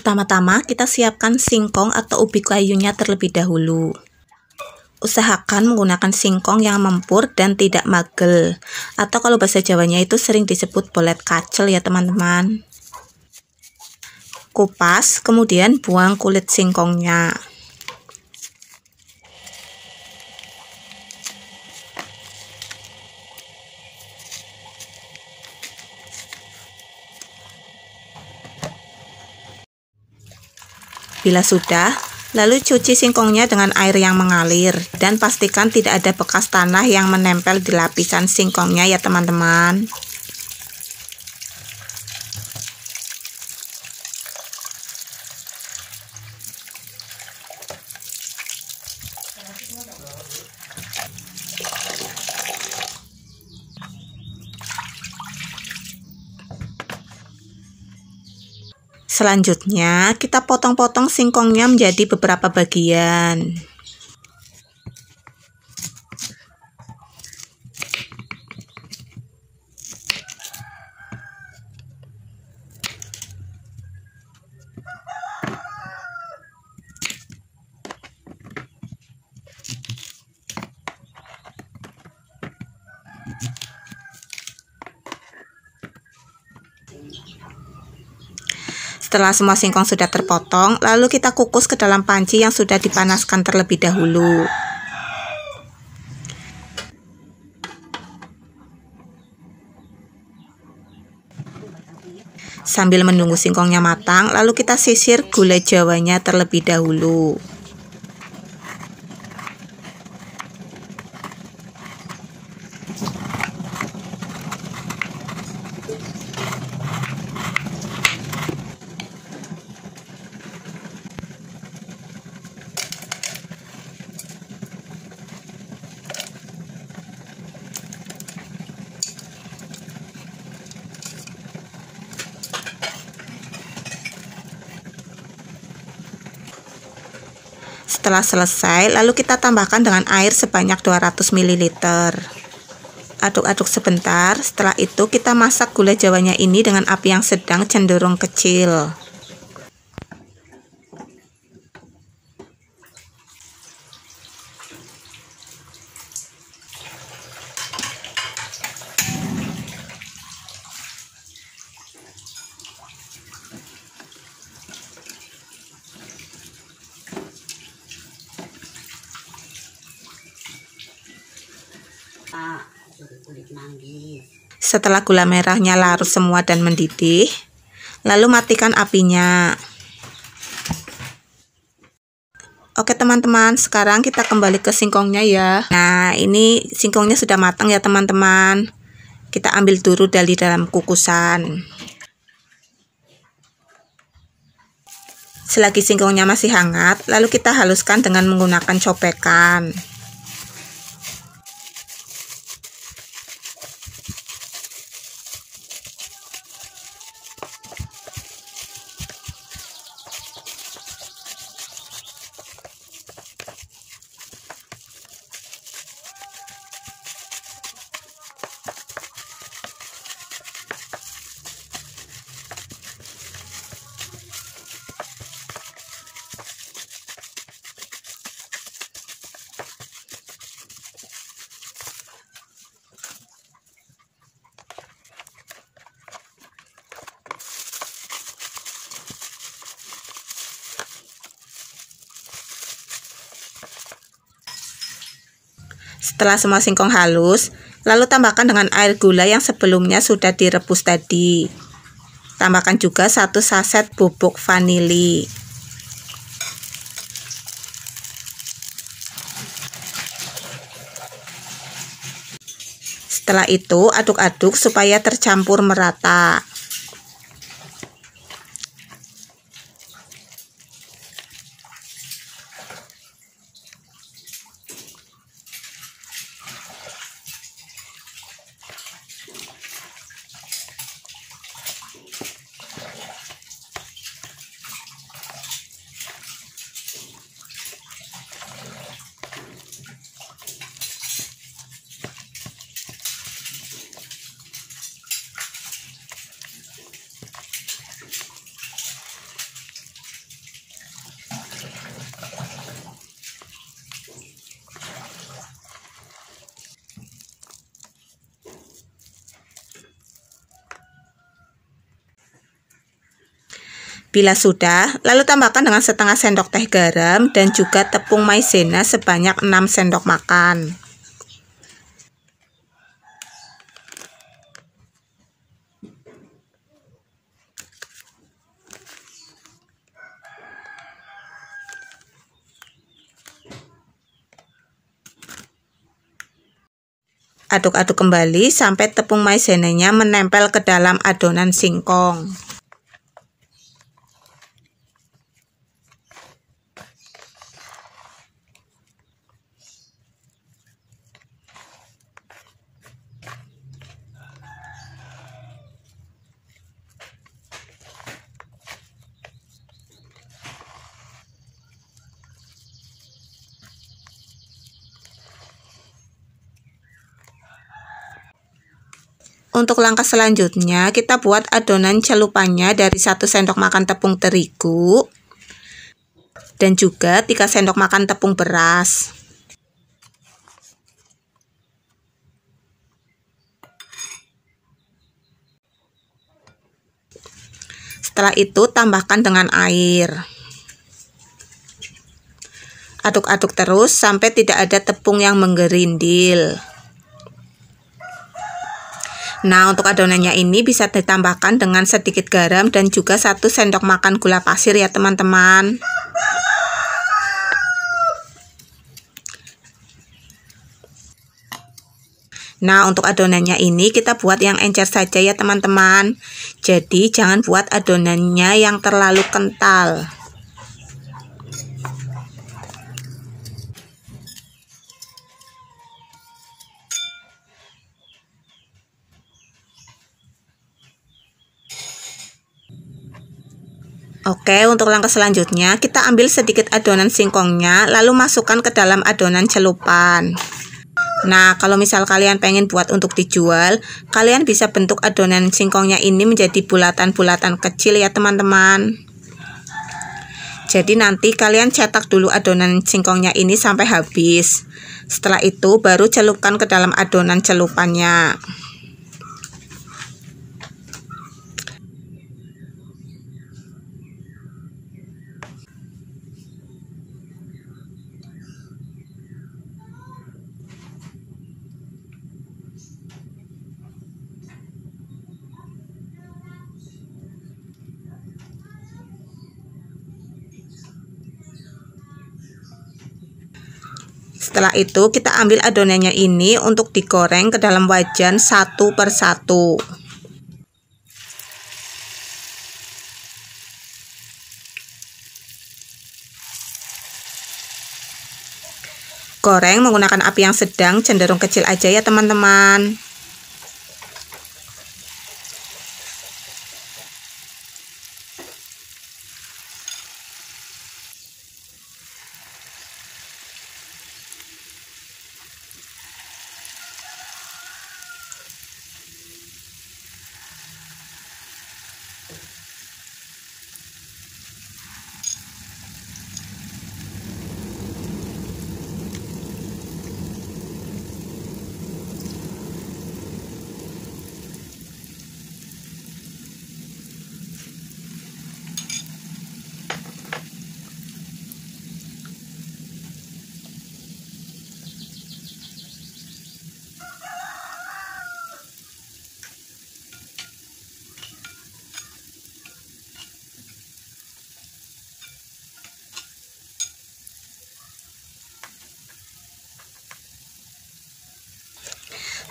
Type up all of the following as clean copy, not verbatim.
Pertama-tama kita siapkan singkong atau ubi kayunya terlebih dahulu. Usahakan menggunakan singkong yang mempur dan tidak magel, atau kalau bahasa Jawanya itu sering disebut bolet kacel ya teman-teman. Kupas, kemudian buang kulit singkongnya. Bila sudah, lalu cuci singkongnya dengan air yang mengalir dan pastikan tidak ada bekas tanah yang menempel di lapisan singkongnya ya teman-teman. Selanjutnya, kita potong-potong singkongnya menjadi beberapa bagian. Setelah semua singkong sudah terpotong, lalu kita kukus ke dalam panci yang sudah dipanaskan terlebih dahulu. Sambil menunggu singkongnya matang, lalu kita sisir gula jawanya terlebih dahulu. Setelah selesai, lalu kita tambahkan dengan air sebanyak 200 ml. Aduk-aduk sebentar, setelah itu kita masak gula jawanya ini dengan api yang sedang cenderung kecil. Setelah gula merahnya larut semua dan mendidih, lalu matikan apinya. Oke teman-teman, sekarang kita kembali ke singkongnya ya. Nah, ini singkongnya sudah matang ya teman-teman. Kita ambil dulu dari dalam kukusan. Selagi singkongnya masih hangat, lalu kita haluskan dengan menggunakan cobekan. Setelah semua singkong halus, lalu tambahkan dengan air gula yang sebelumnya sudah direbus tadi. Tambahkan juga 1 saset bubuk vanili. Setelah itu, aduk-aduk supaya tercampur merata. Bila sudah, lalu tambahkan dengan setengah sendok teh garam dan juga tepung maizena sebanyak 6 sendok makan. Aduk-aduk kembali sampai tepung maizenanya menempel ke dalam adonan singkong. Untuk langkah selanjutnya, kita buat adonan celupannya dari 1 sendok makan tepung terigu dan juga 3 sendok makan tepung beras. Setelah itu, tambahkan dengan air. Aduk-aduk terus sampai tidak ada tepung yang menggerindil. Nah, untuk adonannya ini bisa ditambahkan dengan sedikit garam dan juga 1 sendok makan gula pasir ya teman-teman. Nah, untuk adonannya ini kita buat yang encer saja ya teman-teman. Jadi jangan buat adonannya yang terlalu kental. Oke, untuk langkah selanjutnya kita ambil sedikit adonan singkongnya lalu masukkan ke dalam adonan celupan. Nah, kalau misal kalian pengen buat untuk dijual, kalian bisa bentuk adonan singkongnya ini menjadi bulatan-bulatan kecil ya teman-teman. Jadi nanti kalian cetak dulu adonan singkongnya ini sampai habis. Setelah itu baru celupkan ke dalam adonan celupannya. Setelah itu kita ambil adonannya ini untuk digoreng ke dalam wajan satu per satu. Goreng menggunakan api yang sedang, cenderung kecil aja ya teman-teman.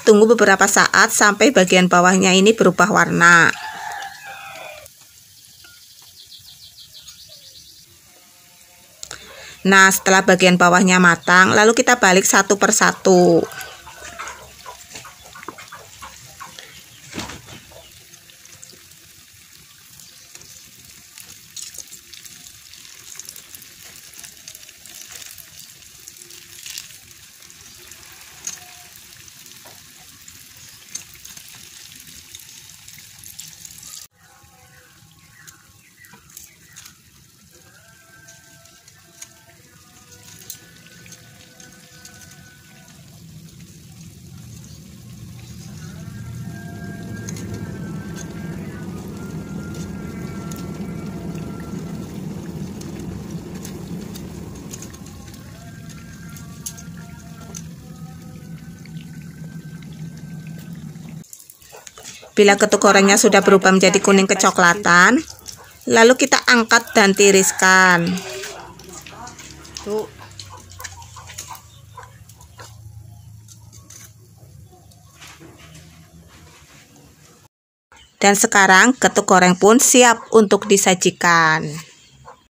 Tunggu beberapa saat sampai bagian bawahnya ini berubah warna. Nah, setelah bagian bawahnya matang, lalu kita balik satu per satu. Bila getuk gorengnya sudah berubah menjadi kuning kecoklatan, lalu kita angkat dan tiriskan. Dan sekarang getuk goreng pun siap untuk disajikan.